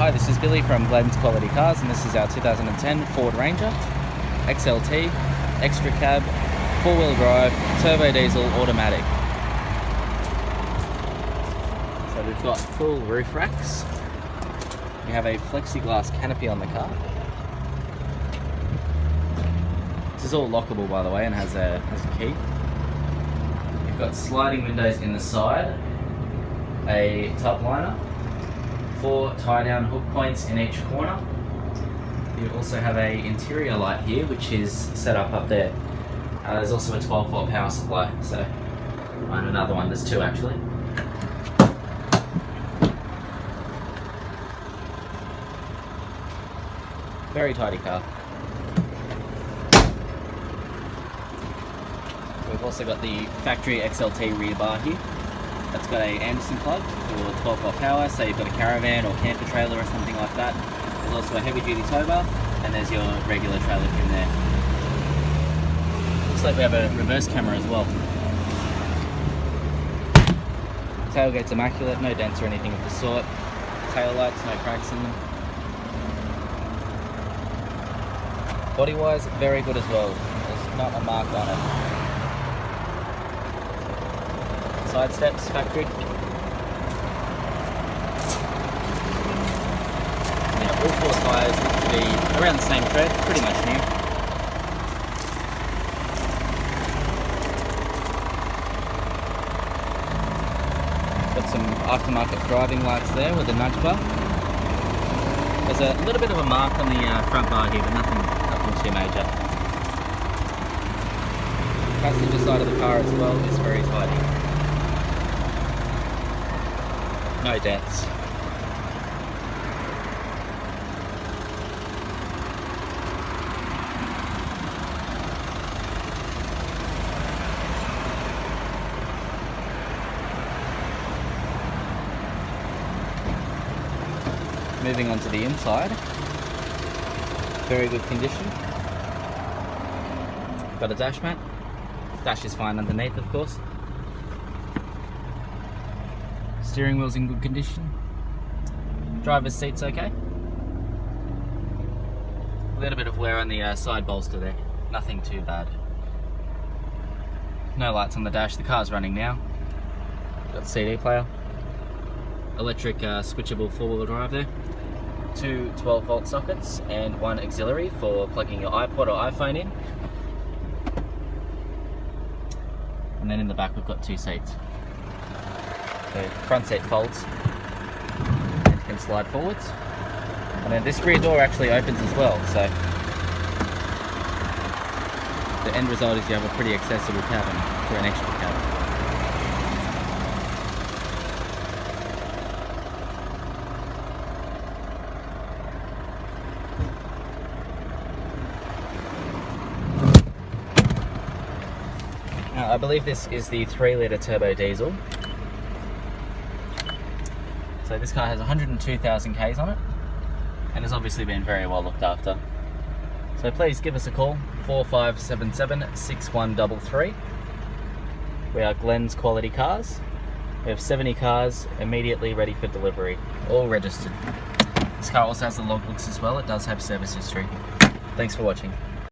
Hi, this is Billy from Glenn's Quality Cars, and this is our 2010 Ford Ranger XLT, Extracab, 4-wheel drive, turbo diesel, automatic. So we've got full roof racks. We have a plexiglass canopy on the car. This is all lockable, by the way, and has a key. We've got sliding windows in the side, a top liner, 4 tie-down hook points in each corner. You also have a interior light here, which is set up there. There's also a 12-volt power supply, so and another one. There's 2 actually. Very tidy car. We've also got the factory XLT rear bar here. That's got a Anderson plug for 12-volt power, so you've got a caravan or camper trailer or something like that. There's also a heavy-duty tow bar, and there's your regular trailer pin there. Looks like we have a reverse camera as well. Tailgate's immaculate, no dents or anything of the sort. Tail lights, no cracks in them. Body-wise, very good as well. There's not a mark on it. Side steps, factory. Yeah, all 4 tyres look to be around the same tread, pretty much new. Got some aftermarket driving lights there with a nudge bar. There's a little bit of a mark on the front bar here, but nothing too major. Passenger side of the car as well is very tidy. No dents. Moving on to the inside. Very good condition. Got a dash mat. Dash is fine underneath, of course. Steering wheel's in good condition. Driver's seat's okay. A little bit of wear on the side bolster there. Nothing too bad. No lights on the dash. The car's running now. Got the CD player. Electric switchable 4-wheel drive there. 2 12-volt sockets and 1 auxiliary for plugging your iPod or iPhone in. And then in the back we've got 2 seats. The front seat folds and can slide forwards, and then this rear door actually opens as well, so the end result is you have a pretty accessible cabin for an extra cabin. Now I believe this is the 3-litre turbo diesel. So this car has 102,000 Ks on it, and has obviously been very well looked after. So please give us a call, 4577 6133. We are Glenn's Quality Cars. We have 70 cars immediately ready for delivery, all registered. This car also has the logbooks as well. It does have service history. Thanks for watching.